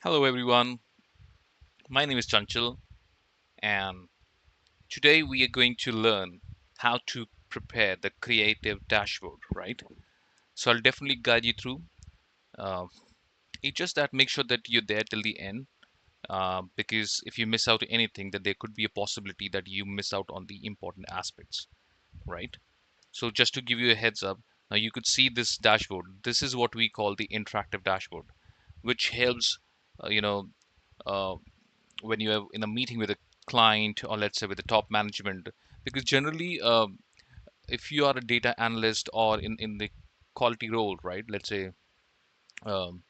Hello everyone, my name is Chanchal and today we are going to learn how to prepare the creative dashboard, right? So I'll definitely guide you through. Uh, it's just that make sure that you're there till the end because if you miss out anything, then there could be a possibility that you miss out on the important aspects, right? So just to give you a heads up, now you could see this dashboard. This is what we call the interactive dashboard, which helps, uh, you know, uh, when you are in a meeting with a client or let's say with the top management, because generally if you are a data analyst or in the quality role, right, let's say um,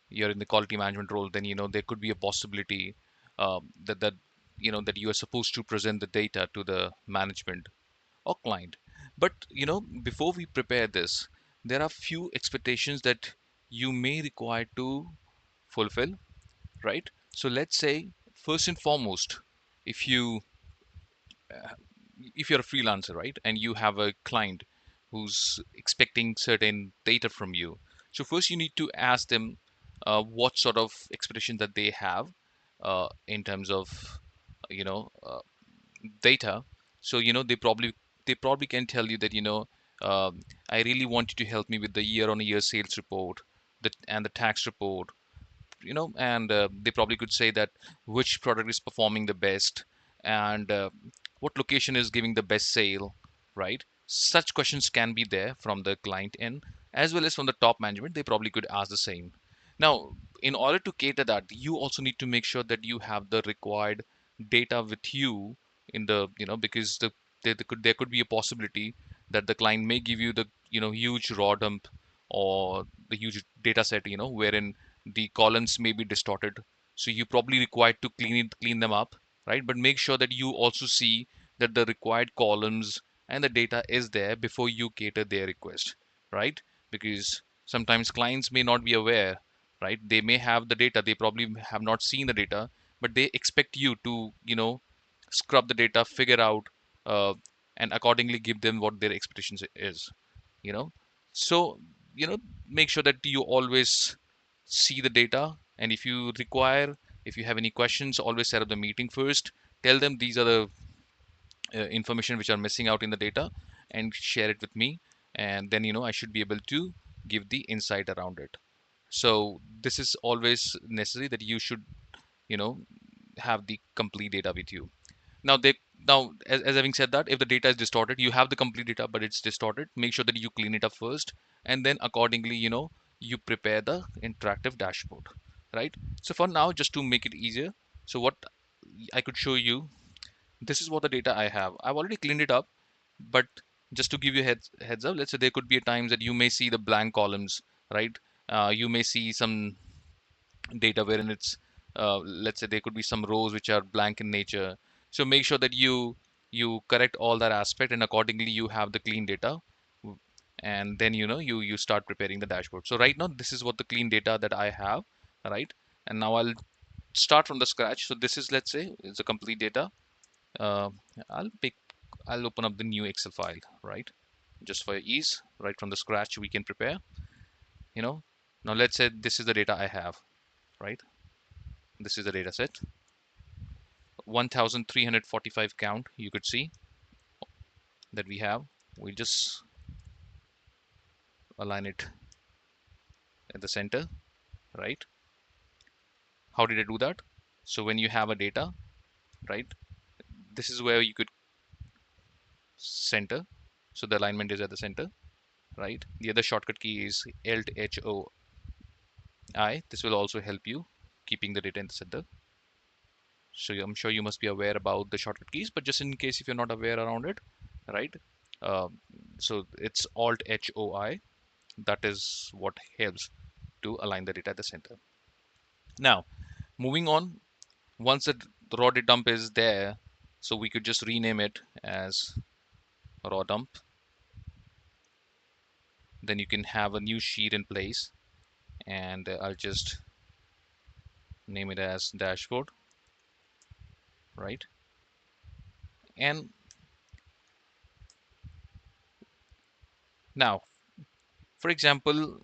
you're in the quality management role, then there could be a possibility that that you are supposed to present the data to the management or client. But before we prepare this, there are few expectations that you may require to fulfill, right? So let's say first and foremost, if you if you're a freelancer, right, and you have a client who's expecting certain data from you, so first you need to ask them what sort of expectation that they have in terms of you know uh, data. So they probably can tell you that I really want you to help me with the year on year sales report, and the tax report, and they probably could say that which product is performing the best, and what location is giving the best sale, right? Such questions can be there from the client end as well as from the top management. They probably could ask the same. Now, in order to cater that, you also need to make sure that you have the required data with you in the because there could be a possibility that the client may give you the huge raw dump or the huge data set, wherein the columns may be distorted, so you probably required to clean them up, right? But make sure that you also see that the required columns and the data is there before you cater their request, right? Because sometimes clients may not be aware, right? They may have the data, they probably have not seen the data, but they expect you to scrub the data, figure out, uh, and accordingly give them what their expectations is, you know so you know make sure that you always see the data, and if you have any questions, always set up the meeting first. Tell them these are the information which are missing out in the data, and share it with me, and then I should be able to give the insight around it. So this is always necessary, that you should you know have the complete data with you. Now, as having said that, if the data is distorted, you have the complete data but it's distorted, make sure that you clean it up first, and then accordingly you prepare the interactive dashboard, right? So for now, just to make it easier, so what I could show you, this is what the data I have. I've already cleaned it up, but just to give you heads up, let's say there could be a times that you may see the blank columns, right? You may see some data wherein it's let's say there could be some rows which are blank in nature. So make sure that you correct all that aspect, and accordingly you have the clean data. And then you start preparing the dashboard. So right now this is what the clean data that I have, right? And now I'll start from the scratch. So this is, let's say, it's a complete data. uh, i'll pick I'll open up the new Excel file, right? Just for ease, right from the scratch we can prepare. you know Now let's say this is the data I have, right? This is the data set, 1345 count. You could see that we have. We just align it at the center, right? How did I do that? So when you have a data, right, this is where you could center. So the alignment is at the center, right? The other shortcut key is Alt H O I. This will also help you keeping the data in the center. So I'm sure you must be aware about the shortcut keys, but just in case if you're not aware around it, right? Uh, so it's Alt H O I. That is what helps to align the data at the center. Now, moving on, once the raw data dump is there, so we could just rename it as raw dump. Then you can have a new sheet in place, and I'll just name it as dashboard, right? And now, for example,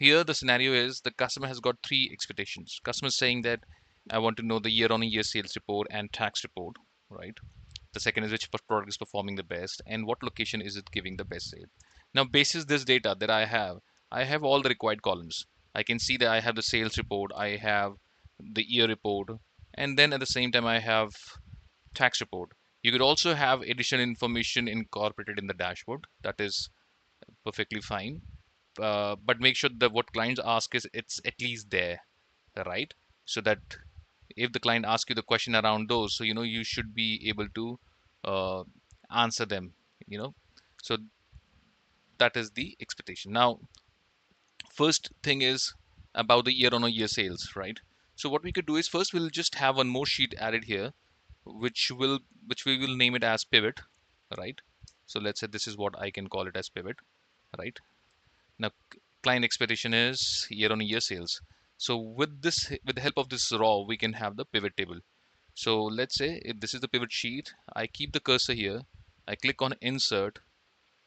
here the scenario is the customer has got three expectations. Customer is saying that I want to know the year-on-year sales report and tax report, right? The second is which product is performing the best and what location is it giving the best sale. Now, basis this data that I have all the required columns. I can see that I have the sales report, I have the year report, and then at the same time I have tax report. You could also have additional information incorporated in the dashboard. That is perfectly fine. But make sure that what clients ask is it's at least there, right? So that if the client asks you the question around those, so you should be able to uh, answer them. You know, so that is the expectation. Now, first thing is about the year-on-year sales, right? So what we could do is first we'll just have one more sheet added here, which we will name it as pivot, right? So let's say this is what I can call it as pivot, right? Now, client expectation is year-on-year sales. So with the help of this raw, we can have the pivot table. So let's say if this is the pivot sheet, I keep the cursor here, I click on insert,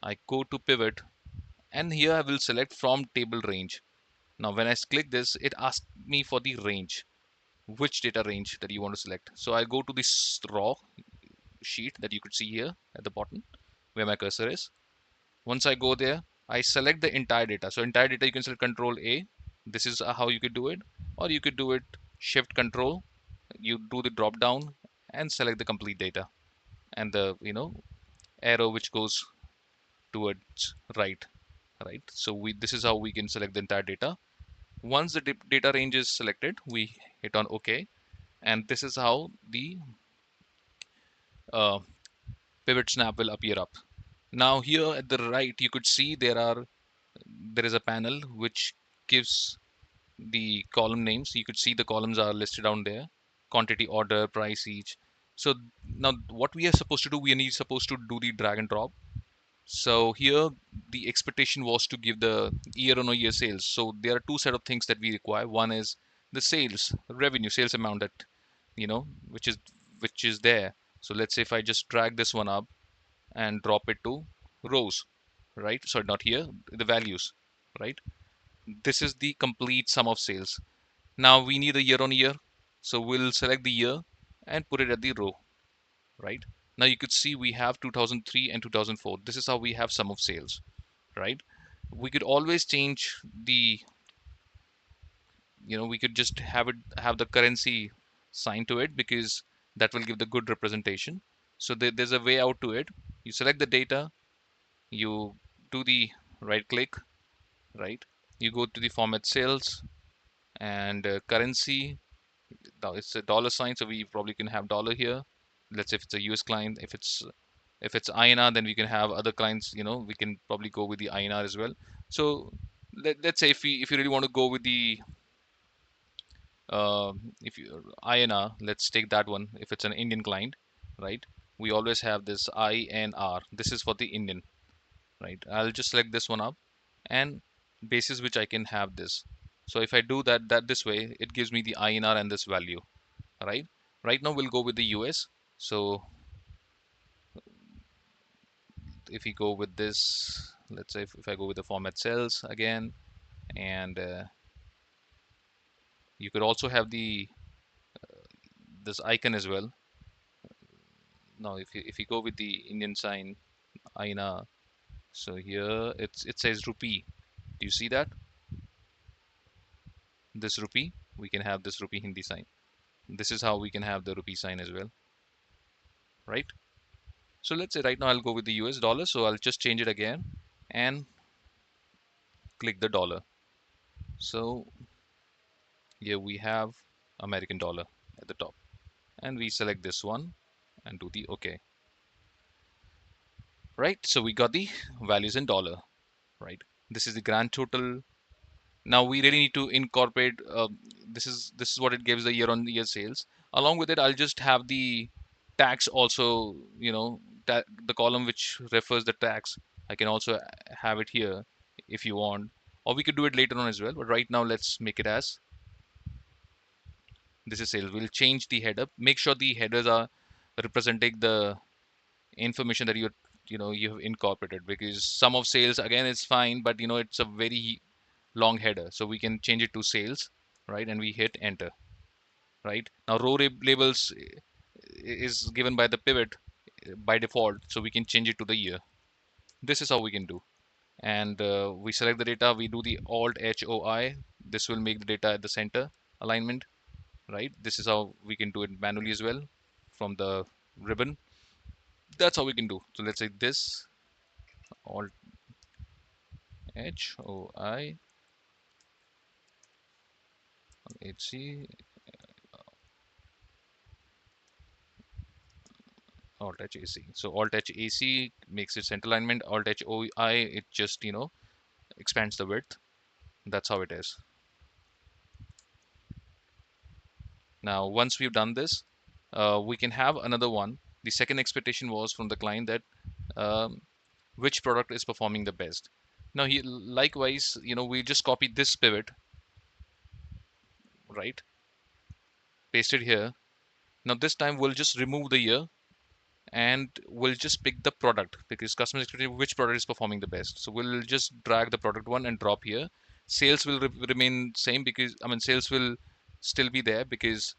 I go to pivot, and here I will select from table range. Now when I click this, it asks me for the range, which data range that you want to select. So I go to this raw sheet that you could see here at the bottom where my cursor is. Once I go there, I select the entire data. So entire data you can select Control A. This is how you could do it, or you could do it Shift Control. You do the drop down and select the complete data and the arrow which goes towards right. So we this is how we can select the entire data. Once the data range is selected, we hit on OK, and this is how the uh, pivot snap will appear up. Now here at the right, you could see there is a panel which gives the column names. You could see the columns are listed down there: quantity, order, price each. So now what we are supposed to do, we are supposed to do the drag and drop. So here the expectation was to give the year on year sales. So there are two set of things that we require. One is the sales revenue, sales amount that which is there. So let's say if I just drag this one up and drop it to rows, right? Sorry, not here, the values, right? This is the complete sum of sales. Now we need a year on year. So we'll select the year and put it at the row, right? Now you could see we have 2003 and 2004. This is how we have sum of sales, right? We could always change the, we could just have the currency sign to it because that will give the good representation. So there's a way out to it. You select the data, you do the right click, right? You go to the format cells and currency. Now it's a dollar sign, so we probably can have dollar here. Let's say if it's a US client, if it's INR, then we can have other clients. We can probably go with the INR as well. So let's say if you really want to go with the if you INR, let's take that one. If it's an Indian client, right? We always have this INR. This is for the Indian, right? I'll just select this one up, and basis which I can have this. So if I do that this way, it gives me the INR and this value, right? Right now we'll go with the US. So if we go with this, let's say if I go with the format cells again, and you could also have the this icon as well. Now if you go with the Indian sign INR, so here it says rupee. Do you see that? This rupee, we can have this rupee Hindi sign. This is how we can have the rupee sign as well, right? So let's say right now I'll go with the US dollar. So I'll just change it again and click the dollar. So here we have American dollar at the top, and we select this one and do the OK, right? So we got the values in dollar, right? This is the grand total. Now we really need to incorporate this is what it gives the year on year sales. Along with it, I'll just have the tax also, the column which refers the tax. I can also have it here if you want, or we could do it later on as well, but right now let's make it as this is sales. We'll change the header, make sure the headers are representing the information that you have incorporated, because sum of sales again is fine, but it's a very long header. So we can change it to sales, right? And we hit enter, right? Now row labels is given by the pivot by default, so we can change it to the year. This is how we can do. And we select the data, we do the Alt HOI. This will make the data at the center alignment, right? This is how we can do it manually as well from the ribbon. That's how we can do. So let's say this Alt HOI HC Alt H AC. So Alt H AC makes it center alignment. Alt H OI, it just expands the width. That's how it is. Now once we've done this, we can have another one. The second expectation was from the client that um, which product is performing the best. Now he likewise, we just copy this pivot, right? Paste it here. Now this time we'll just remove the year and we'll just pick the product because customers expected which product is performing the best. So we'll just drag the product one and drop here. Sales will remain same because sales will still be there because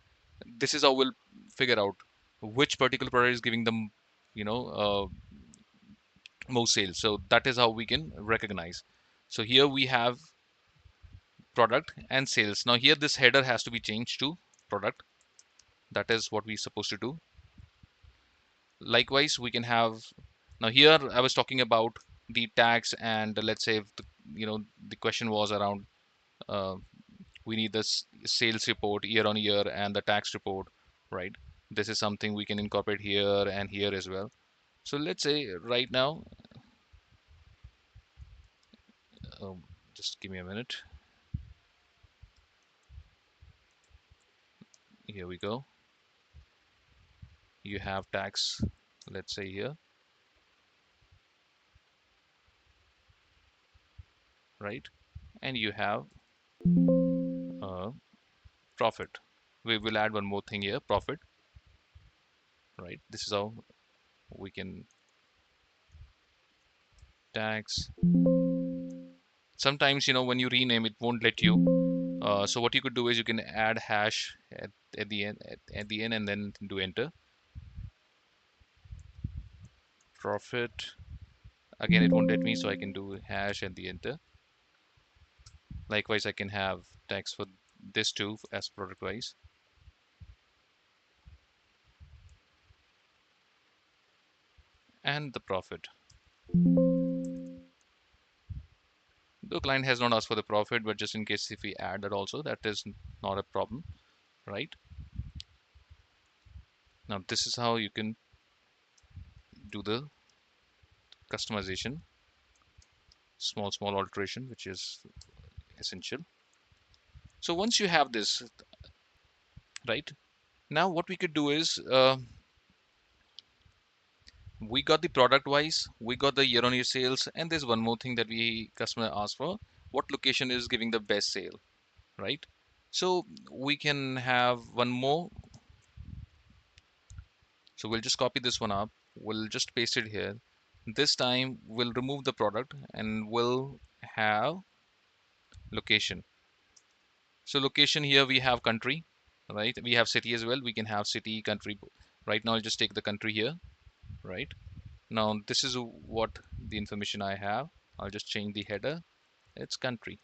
this is how we'll figure out which particular product is giving them, you know, most sales. So that is how we can recognize. So here we have product and sales. Now here this header has to be changed to product. That is what we're supposed to do. Likewise, we can have, now here I was talking about the tax, and let's say if the question was around uh, we need this sales report year on year and the tax report, right? This is something we can incorporate here and here as well. So let's say right now, um, just give me a minute. Here we go. You have tax, let's say here, right? And you have uh, profit. We will add one more thing here, profit, right? This is how we can tax. Sometimes when you rename it won't let you. So what you could do is you can add hash at the end at the end and then do enter. Profit, again it won't let me, so I can do hash and the enter. Likewise, I can have tax for this too as product wise. And the profit. The client has not asked for the profit, but just in case if we add that also, that is not a problem, right? Now this is how you can do the customization, small alteration, which is essential. So once you have this, right, now what we could do is we got the product wise, we got the year on year sales, and there's one more thing that we customer asked for: what location is giving the best sale, right? So we can have one more. So we'll just copy this one up, we'll just paste it here. This time we'll remove the product and we'll have location. So location, here we have country, right? We have city as well. We can have city, country. Right now I'll just take the country here, right? Now this is what the information I have. I'll just change the header. It's country,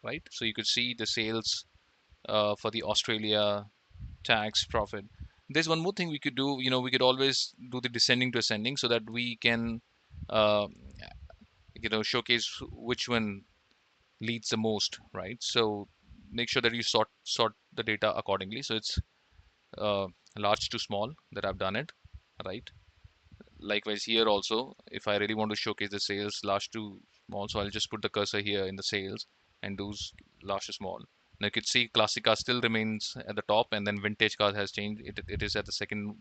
right? So you could see the sales for the Australia, tax, profit. There's one more thing we could do. We could always do the descending to ascending so that we can, uh, showcase which one leads the most, right? So make sure that you sort the data accordingly. So it's uh, large to small that I've done it, right? Likewise here also, if I really want to showcase the sales large to small, so I'll just put the cursor here in the sales and do large to small. Now you can see classic car still remains at the top, and then vintage car has changed. It is at the second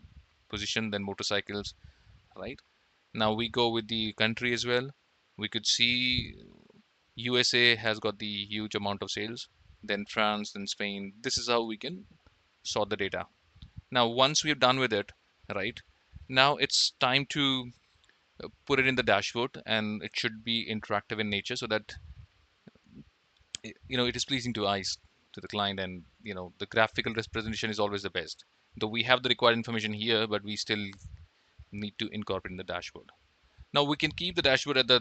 position, then motorcycles, right? Now we go with the country as well. We could see USA has got the huge amount of sales, then France, then Spain. This is how we can sort the data. Now once we're done with it, right, now it's time to put it in the dashboard, and it should be interactive in nature so that it is pleasing to eyes to the client, and the graphical representation is always the best. Though we have the required information here, but we still need to incorporate in the dashboard. Now we can keep the dashboard at the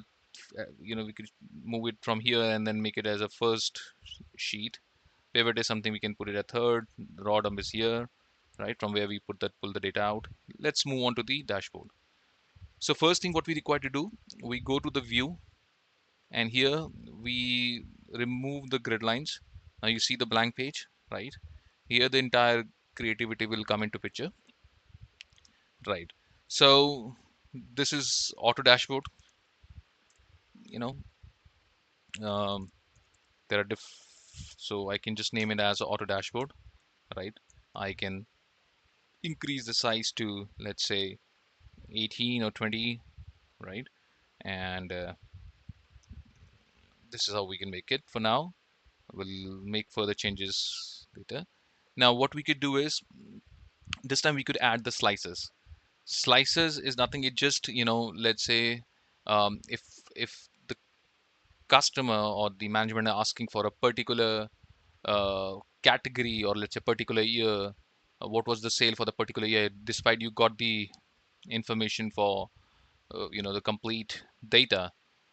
we could move it from here and then make it as a first sheet. Pivot is something we can put it at third. Raw dump is here, right, from where we pull the data out. Let's move on to the dashboard. So first thing what we require to do, we go to the view, and here we remove the grid lines. Now you see the blank page, right? Here the entire creativity will come into picture, right? So this is auto dashboard. You know, um, there are so I can just name it as auto dashboard, right? I can increase the size to, let's say, 18 or 20, right? And this is how we can make it for now. We'll make further changes later. Now what we could do is, this time we could add the slices. Slices is nothing, it just, let's say, if the customer or the management are asking for a particular category, or let's say particular year, what was the sale for the particular year, despite you got the information for the complete data.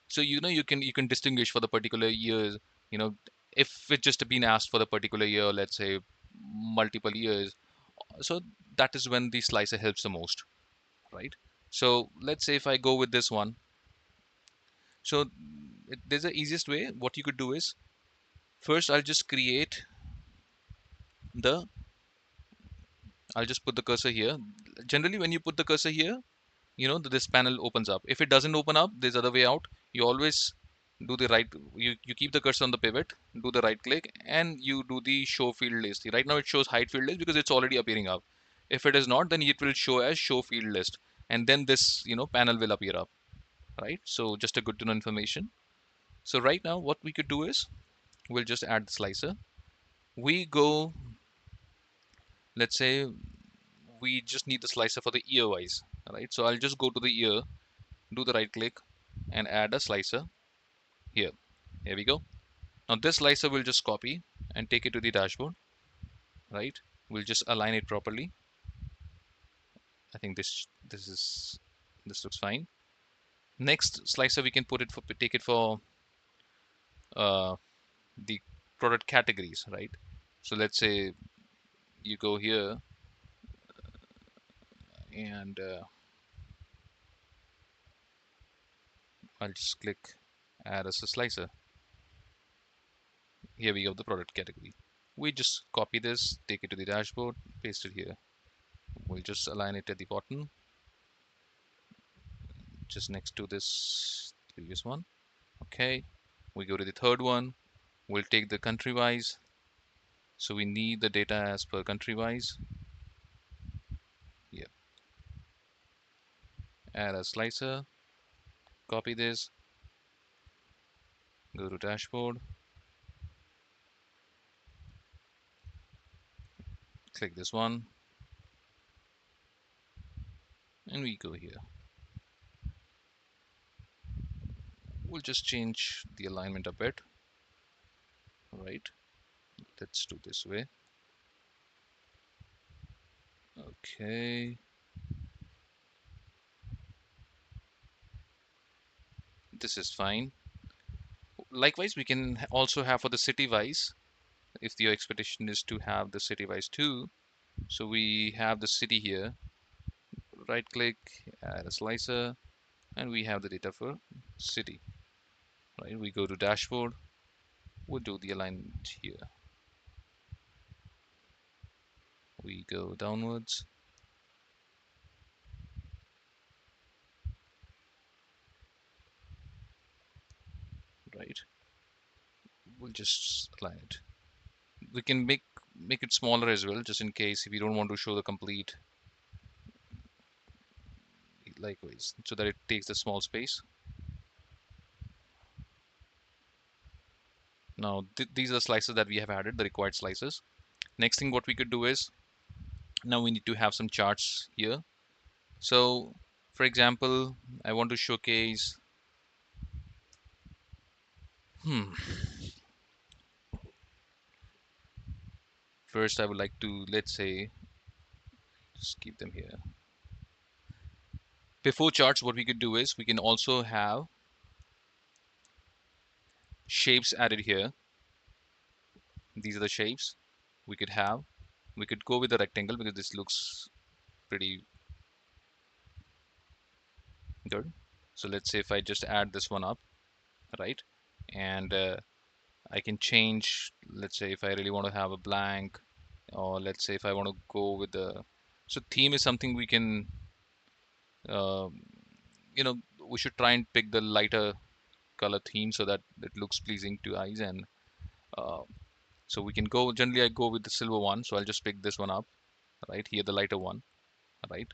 So you can distinguish for the particular years. you know if it just been asked for the particular year, let's say multiple years, so that is when the slicer helps the most, right? So let's say if I go with this one. So there's the easiest way. What you could do is, first the I'll just put the cursor here. Generally when you put the cursor here, this panel opens up. If it doesn't open up, there's other way out. You always do the right, you keep the cursor on the pivot, do the right click, and you do the show field list. Right now it shows hide field list because it's already appearing up. If it is not, then it will show as show field list, and then this panel will appear up, right? So just a good to know information. So right now what we could do is, we'll just add the slicer. We go, let's say we just need the slicer for the ear wise, right? So I'll just go to the ear, do the right click, and add a slicer here. Here we go. Now this slicer will just copy and take it to the dashboard, right? We'll just align it properly. I think this looks fine. Next slicer we can take it for uh, the product categories, right? So let's say you go here, and I'll just click add as a slicer. Here we go, the product category. We just copy this, take it to the dashboard, paste it here. We'll just align it at the bottom, just next to this previous one. Okay, we go to the third one. We'll take the country wise. So we need the data as per country wise. Yeah, add a slicer, copy this, go to dashboard, click this one, and we go here. We'll just change the alignment a bit. Right, let's do this way. Okay, this is fine. Likewise, we can also have for the city wise, if your expectation is to have the city wise too. So we have the city here, right click, add a slicer, and we have the data for city, right? We go to dashboard, we'll do the alignment here. We go downwards, right? We'll just align it. We can make it smaller as well, just in case if you don't want to show the complete, likewise, so that it takes the small space. Now these are slices that we have added, the required slices. Next thing what we could do is, now we need to have some charts here. So for example, I want to showcase First, I would like to, let's say, just keep them here. Before charts, what we could do is we can also have shapes added here. These are the shapes we could have. We could go with the rectangle because this looks pretty good. So let's say if I just add this one up, right? And I can change, let's say if I really want to have a blank, or let's say if I want to go with the, so theme is something we can, uh, you know, we should try and pick the lighter color theme so that it looks pleasing to eyes. And uh, so we can go, generally I go with the silver one, so I'll just pick this one up, right here, the lighter one, right?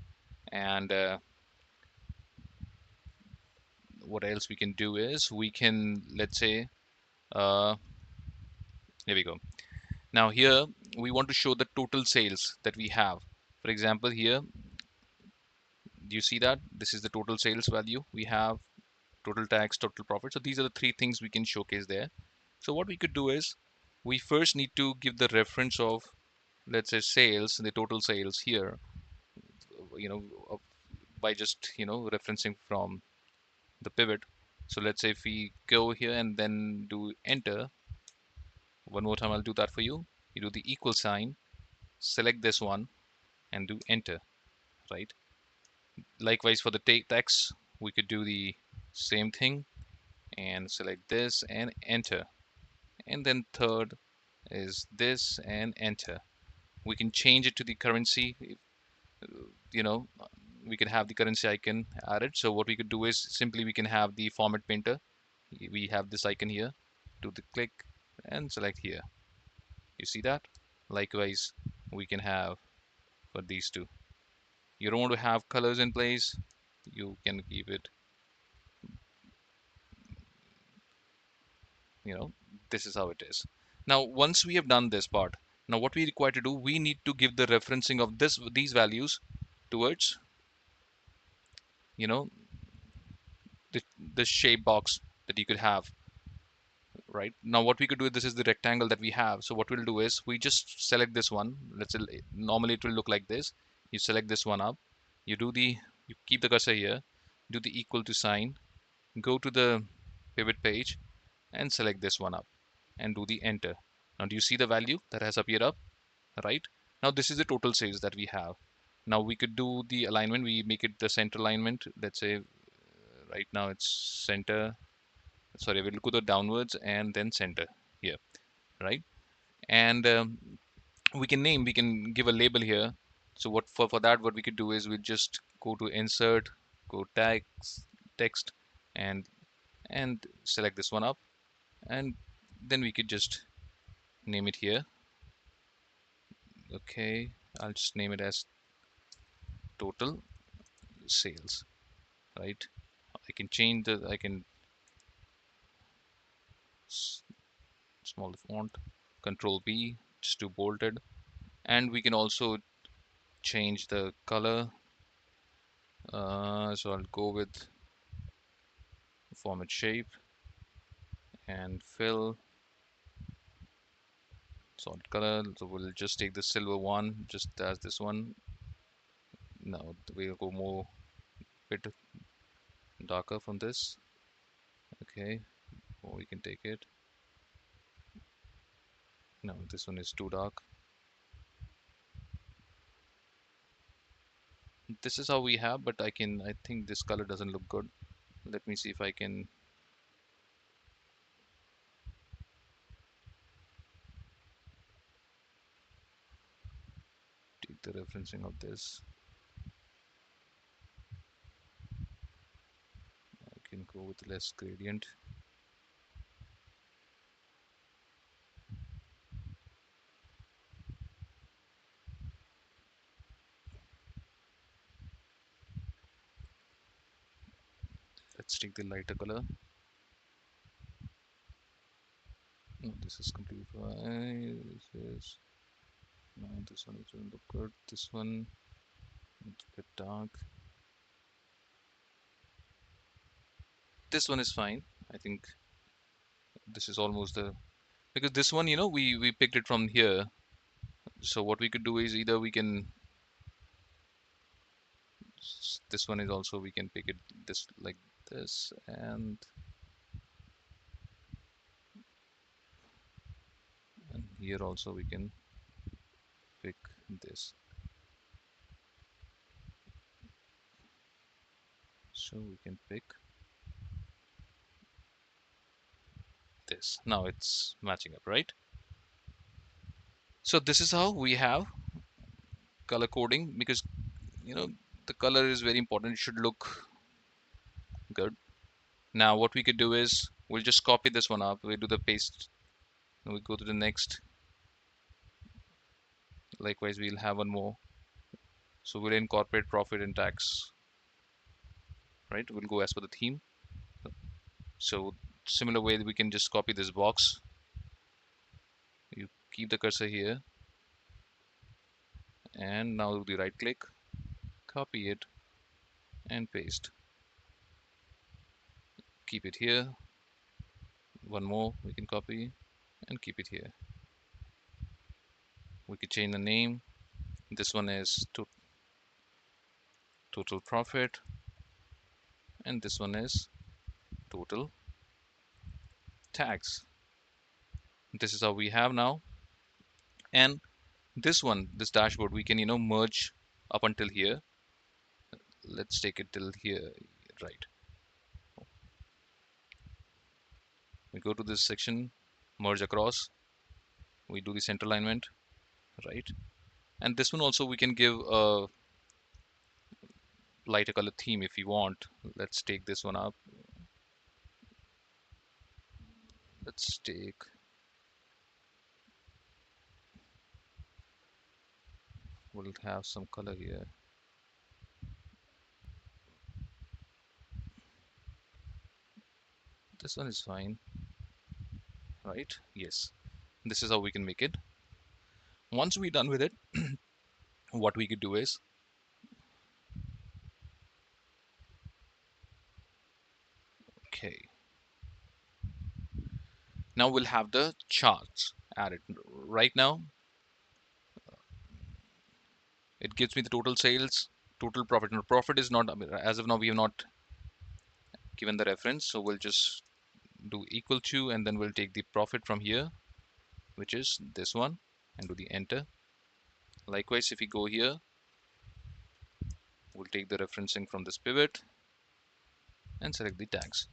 And what else we can do is we can, let's say, uh, here we go. Now here we want to show the total sales that we have. For example, here, do you see that? This is the total sales value. We have total tax, total profit. So these are the three things we can showcase there. So what we could do is we first need to give the reference of, let's say, sales, the total sales here, you know, by just, referencing from the pivot. So let's say if we go here and then do enter, one more time, I'll do that for you. You do the equal sign, select this one and do enter, right? Likewise for the text, we could do the same thing and select this and enter. And then third is this and enter. We can change it to the currency, you know, we can have the currency icon added. So what we could do is simply we can have the format painter. We have this icon here, do the click and select here. You see that? Likewise, we can have for these two. You don't want to have colors in place, you can keep it, you know, this is how it is. Now, once we have done this part, now what we require to do, we need to give the referencing of these values towards, you know, the shape box that you could have. Right now what we could do, this is the rectangle that we have, so what we'll do is we just select this one. Let's say normally it will look like this. You select this one up, you keep the cursor here, do the equal to sign, go to the pivot page and select this one up and do the enter. Now do you see the value that has appeared up, right? Now this is the total sales that we have. Now we could do the alignment, we make it the center alignment. Let's say right now it's center, sorry, we'll go the downwards and then center here, right? And we can give a label here. So what for that, what we could do is we just go to insert, go text and select this one up, and then we could just name it here. Okay, I'll just name it as total sales, right? I can change the, I can small the font, control B, just to bolded, and we can also change the color. So I'll go with format shape and fill solid color. So we'll just take the silver one, just as this one. Now we'll go more bit darker from this. Okay, or we can take it. No, this one is too dark. This is how we have, but I think this color doesn't look good. Let me see if I can take the referencing of this. I can go with less gradient. Let's take the lighter color. No, this is completely fine. This is, no, this one doesn't look good. This one, it's a bit dark. This one is fine. I think this is almost the, because this one, we picked it from here. So what we could do is either we can, this one is also, we can pick it this like this, and here also we can pick this. So we can pick this. Now it's matching up, right? So this is how we have color coding, because you know the color is very important. It should look good. Now what we could do is we'll just copy this one up. We do the paste and we go to the next. Likewise, we'll have one more. So we'll incorporate profit and tax, right? We'll go as per the theme. So similar way we can just copy this box. You keep the cursor here, and now do the right click, copy it and paste. Keep it here. One more we can copy and keep it here. We could change the name. This one is total profit, and this one is total tax. This is how we have now. And this one, this dashboard, we can merge up until here. Let's take it till here, right? We go to this section, merge across. We do the center alignment, right? And this one also we can give a lighter color theme if you want. Let's take this one up. Let's take, we'll have some color here. This one is fine, right? Yes, this is how we can make it. Once we're done with it, what we could do is, okay, now we'll have the charts added. Right now it gives me the total sales, total profit. Now profit is not, as of now we have not given the reference, so we'll just do equal to, and then we'll take the profit from here, which is this one, and do the enter. Likewise, if we go here, we'll take the referencing from this pivot and select the tax.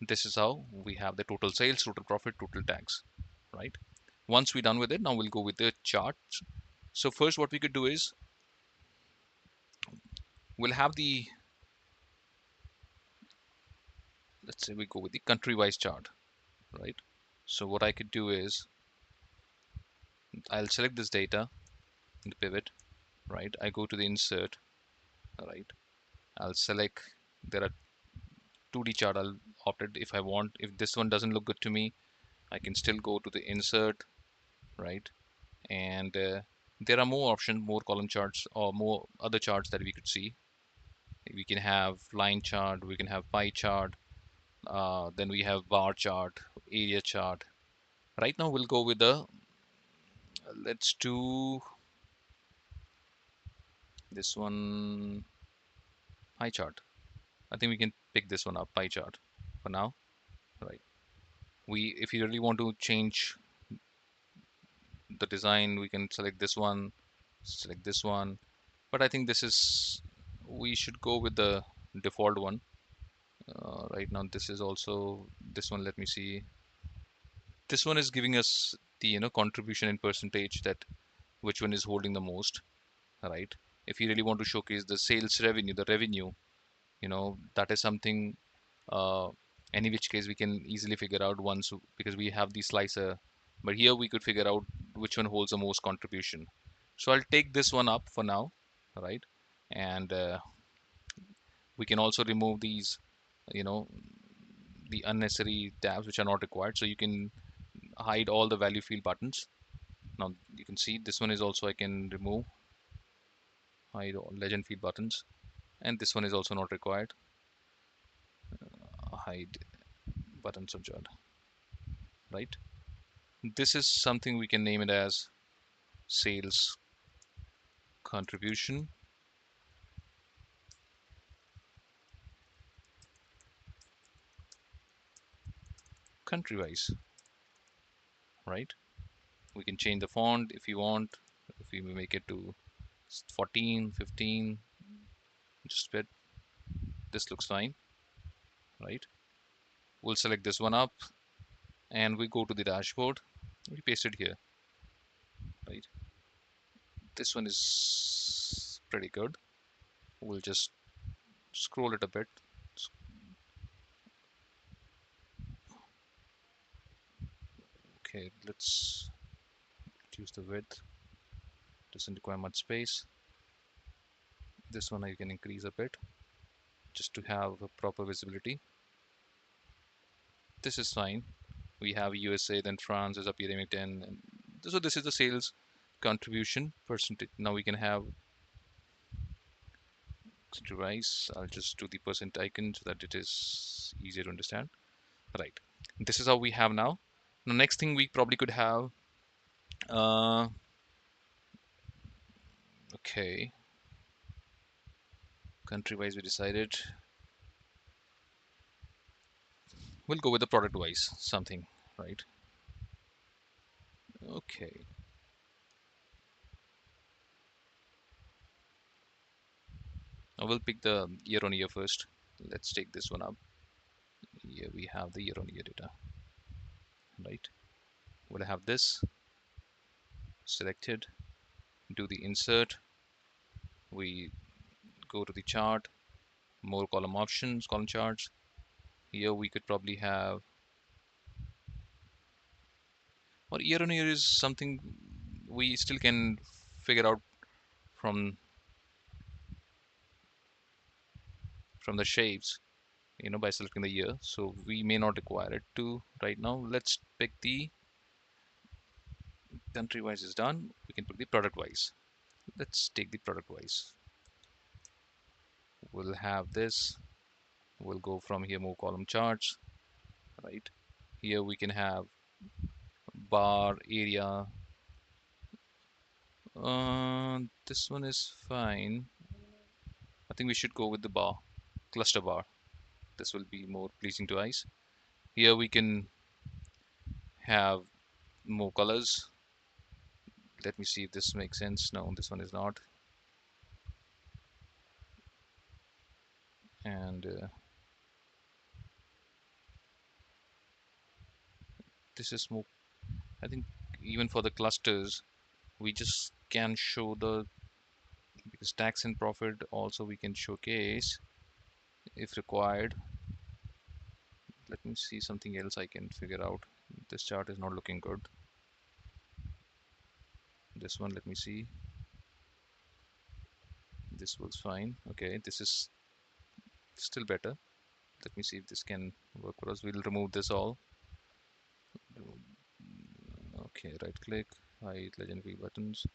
This is how we have the total sales, total profit, total tax, right? Once we're done with it, now we'll go with the charts. So first what we could do is we'll have the, let's say we go with the country wise chart, right? So what I could do is I'll select this data in the pivot, right? I go to the insert, right? I'll select, there are 2D chart I'll opt it if I want. If this one doesn't look good to me, I can still go to the insert, right? And there are more options, more column charts or more other charts that we could see. We can have line chart, we can have pie chart, then we have bar chart, area chart. Right now we'll go with the, let's do this one, pie chart. I think we can pick this one up, pie chart for now, right? If you really want to change the design, we can select this one, but I think this is, we should go with the default one. Right now this is also, this one, let me see, this one is giving us the contribution in percentage, that which one is holding the most, right? If you really want to showcase the sales revenue, the revenue, that is something, uh, any which case we can easily figure out once, because we have the slicer, but here we could figure out which one holds the most contribution. So I'll take this one up for now, right? And we can also remove these, you know the unnecessary tabs which are not required, so you can hide all the value field buttons. Now you can see this one is also, I can remove, hide all legend field buttons, and this one is also not required, hide buttons of Judd, right? This is something we can name it as sales contribution, country wise, right? We can change the font if you want. If we make it to 14, 15, just bit, this looks fine, right? We'll select this one up and we go to the dashboard. We paste it here, right? This one is pretty good. We'll just scroll it a bit. Okay, let's reduce the width. Doesn't require much space. This one you can increase a bit just to have a proper visibility. This is fine. We have USA, then France is appearing 10. And so this is the sales contribution percentage. Now we can have device. I'll just do the percent icon so that it is easier to understand. Right. This is how we have now. The next thing we probably could have. Uh, okay. Country wise, we decided. We'll go with the product wise something, right? Okay. I will pick the year on year first. Let's take this one up. Here we have the year on year data, right? We'll have this selected, do the insert. We go to the chart, more column options, column charts. Here we could probably have, or year on year is something we still can figure out from the shapes, by selecting the year. So we may not require it to right now. Let's pick the country wise is done. We can pick the product wise. Let's take the product wise. We'll have this. We'll go from here, more column charts, right? Here we can have bar area. This one is fine. I think we should go with the bar, cluster bar. This will be more pleasing to eyes. Here we can have more colors. Let me see if this makes sense. No, this one is not. And this is more, I think even for the clusters, we just can show the, because tax and profit also we can showcase if required. Let me see something else I can figure out. This chart is not looking good. This one, let me see. This was fine. Okay, this is still better. Let me see if this can work for us. We'll remove this all. Okay, right click, hide legend view buttons.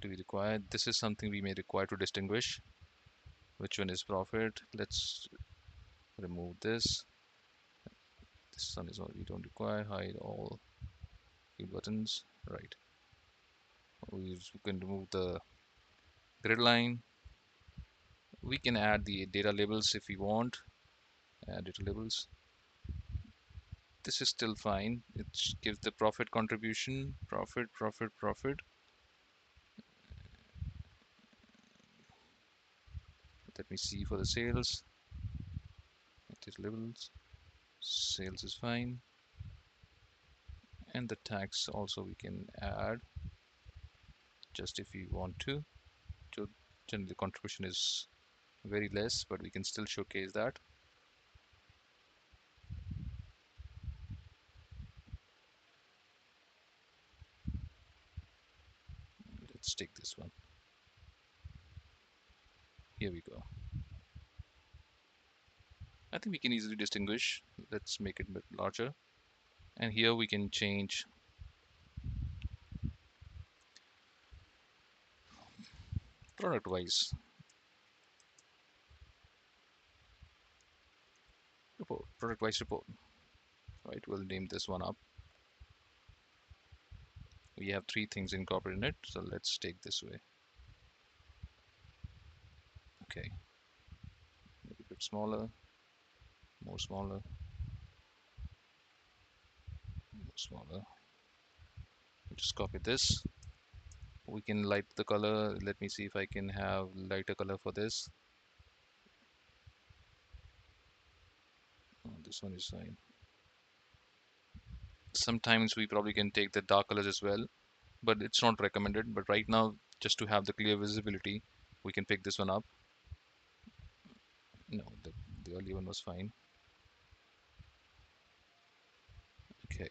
Do we require? This is something we may require to distinguish which one is profit. Let's remove this. This one is what we don't require. Hide all view buttons. Right. We can remove the grid line. We can add the data labels if we want. Add data labels. This is still fine. It gives the profit contribution, profit, profit, profit. Let me see for the sales. Data labels. Sales is fine. And the tax also we can add just if we want to. So generally the contribution is very less, but we can still showcase that. Let's take this one. Here we go. I think we can easily distinguish. Let's make it a bit larger. And here we can change product wise report, product wise report. Right, we'll name this one up. we have three things incorporated in it. So let's take this way. Okay, maybe a bit smaller, more smaller, more smaller. Just copy this. We can light the color. Let me see if I can have lighter color for this. Oh, this one is fine. Sometimes we probably can take the dark colors as well, but it's not recommended. But right now, just to have the clear visibility, we can pick this one up. No, the early one was fine. Okay,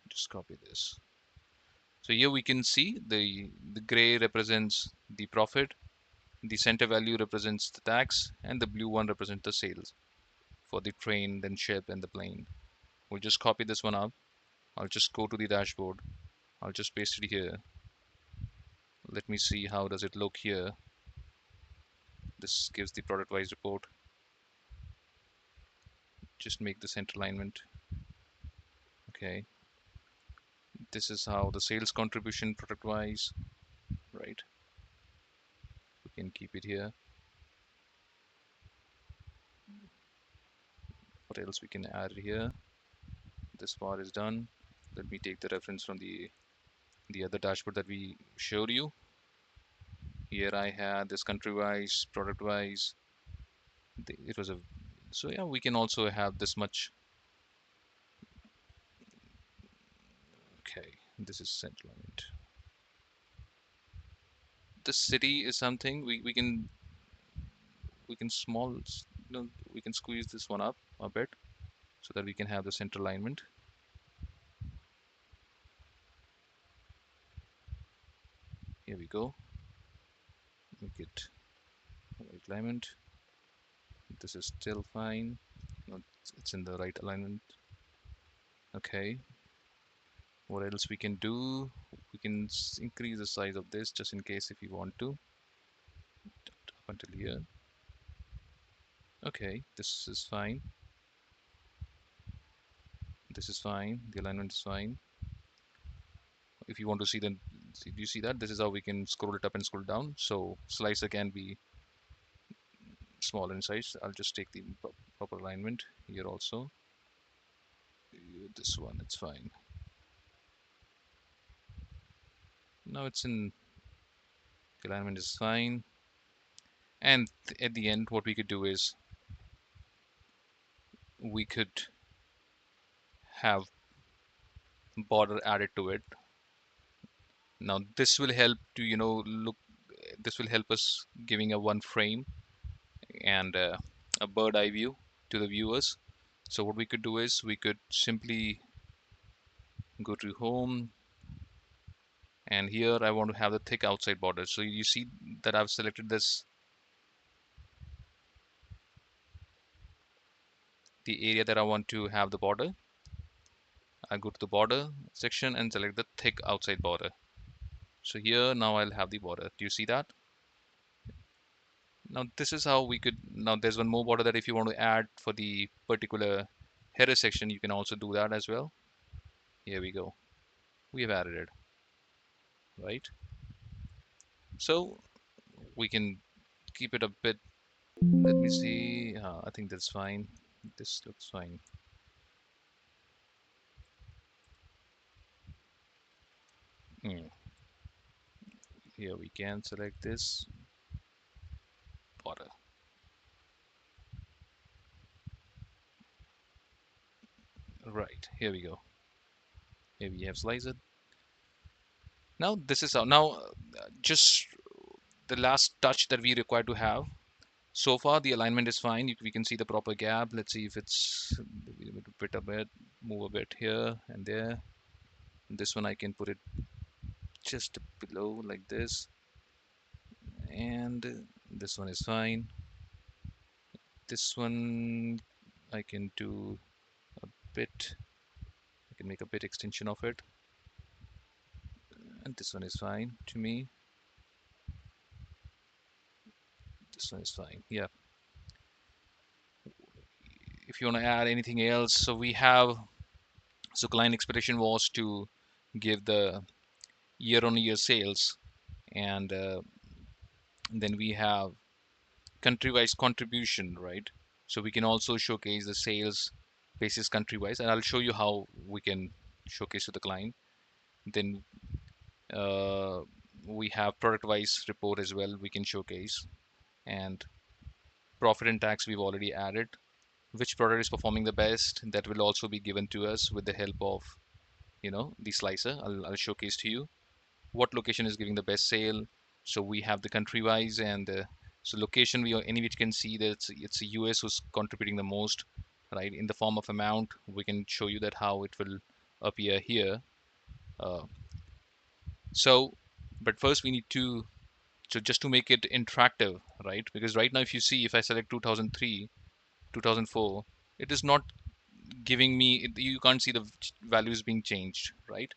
just copy this. So here we can see the gray represents the profit, the center value represents the tax, and the blue one represents the sales for the train, then ship, and the plane. We'll just copy this one up. I'll just go to the dashboard. I'll just paste it here. Let me see how does it look here. This gives the product wise report. Just make the center alignment. Okay. This is how the sales contribution product wise, right? We can keep it here. What else we can add here? This part is done. Let me take the reference from the other dashboard that we showed you. Here I had this country wise, product wise. It was a so yeah, we can also have this much. Okay, this is center alignment. This city is something we can small, we can squeeze this one up a bit so that we can have the center alignment. Here we go. Make it right alignment. This is still fine. No, it's in the right alignment. Okay. What else we can do? We can increase the size of this just in case if you want to. Up until here. Okay, this is fine. This is fine. The alignment is fine. If you want to see then, do you see that? This is how we can scroll it up and scroll down. So slicer can be small in size. I'll just take the proper alignment here also. This one, it's fine. Now it's in, the alignment is fine. And at the end, what we could do is we could have border added to it. Now this will help to, look, this will help us giving a one frame and a bird eye view to the viewers. So what we could do is we could simply go to home, and here I want to have the thick outside border. So you see that I've selected this, the area that I want to have the border. I go to the border section and select the thick outside border. So here now I'll have the border. Do you see that? Now this is how we could, now there's one more border that if you want to add for the particular header section, you can also do that as well. Here we go. We have added it, right? So we can keep it a bit, let me see, I think that's fine. This looks fine. Hmm. Here we can select this border. Right, here we go. Here we have slicer. Now this is how, now just the last touch that we require to have. So far the alignment is fine. We can see the proper gap. Let's see if it's a bit, move a bit here and there. This one I can put it just below like this, and this one is fine. This one I can do a bit, I can make a bit extension of it, and this one is fine to me. This one is fine. Yeah. If you want to add anything else, so we have, so client expectation was to give the year-on-year sales, and then we have country-wise contribution, right? So we can also showcase the sales basis country-wise, and I'll show you how we can showcase to the client. Then uh, we have product-wise report as well we can showcase, and profit and tax we've already added. Which product is performing the best, that will also be given to us with the help of the slicer. I'll showcase to you what location is giving the best sale. So we have the country wise, and so location we any which can see that it's the US who's contributing the most, right? In the form of amount, we can show you that how it will appear here. uh, so but first we need to, so just to make it interactive, right? Because right now if you see, if I select 2003, 2004, it is not giving me you can't see the values being changed, right?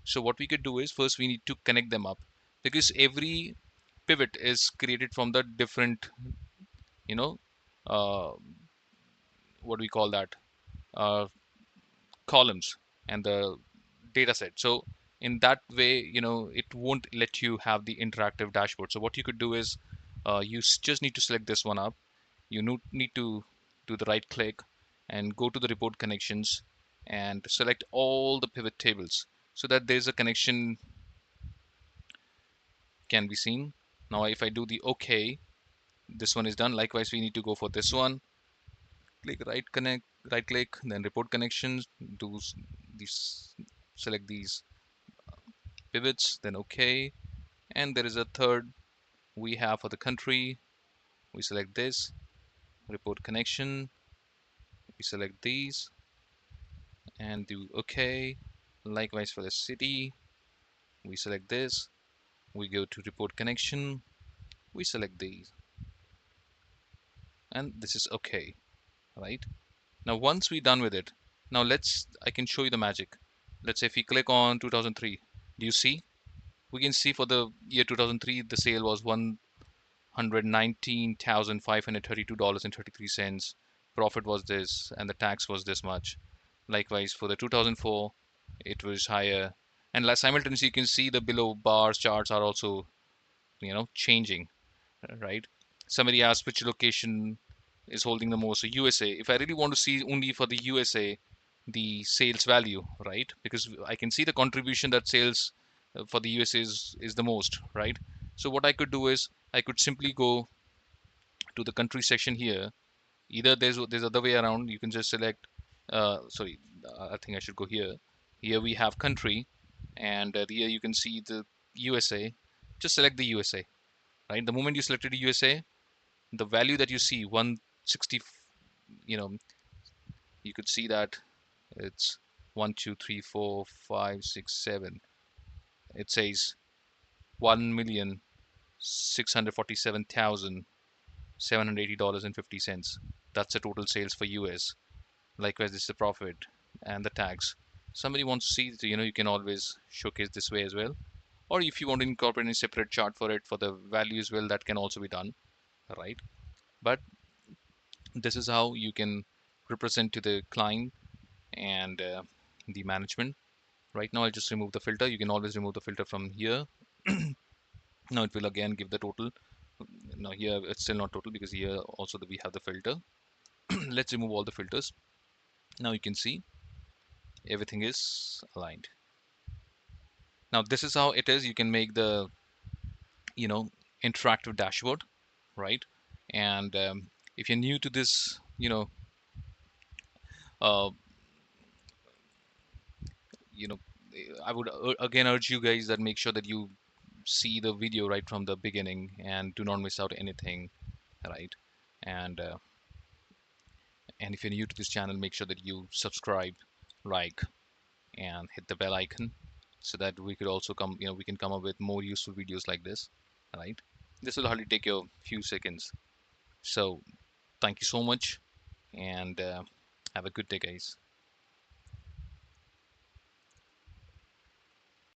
So what we could do is, first we need to connect them up, because every pivot is created from the different, you know, uh, what do we call that, uh, columns and the data set. So in that way, it won't let you have the interactive dashboard. So what you could do is, you just need to select this one up. You need to do the right click and go to the report connections and select all the pivot tables so that there's a connection can be seen. Now if I do the OK, this one is done. Likewise, we need to go for this one. Click right click, then report connections, do these, select these pivots, then OK. And there is a third we have for the country. We select this, report connection, we select these and do OK. Likewise for the city, we select this, we go to report connection, we select these, and this is OK, right? Now once we're done with it, now I can show you the magic. Let's say if we click on 2003, do you see? We can see for the year 2003, the sale was $119,532.33. Profit was this, and the tax was this much. Likewise, for the 2004, it was higher. And simultaneously, you can see the below bars charts are also, changing, right? Somebody asked which location is holding the most. So USA. If I really want to see only for the USA, the sales value, right? Because I can see the contribution that sales for the USA is the most, right? So what I could do is I could simply go to the country section here. Either there's other way around. You can just select. Sorry, I think I should go here. Here we have country, and here you can see the USA. Just select the USA, right? The moment you selected the USA, the value that you see 160, you know you could see that it's 1, 2, 3, 4, 5, 6, 7. It says 1,647,780.50. That's the total sales for US. Likewise, this is the profit and the tax. Somebody wants to see, you can always showcase this way as well. Or if you want to incorporate a separate chart for it for the value as well, that can also be done, right? But this is how you can represent to the client and the management. Right now I'll just remove the filter. You can always remove the filter from here. Now it will again give the total. Now here it's still not total because here also we have the filter. Let's remove all the filters. Now you can see everything is aligned. Now this is how it is. You can make the you know interactive dashboard, right? And if you're new to this, uh, you know I would again urge you guys that make sure that you see the video right from the beginning and do not miss out anything, right? and and if you're new to this channel, make sure that you subscribe, like, and hit the bell icon so that we could also we can come up with more useful videos like this, right? This will hardly take you a few seconds. So thank you so much, and have a good day, guys.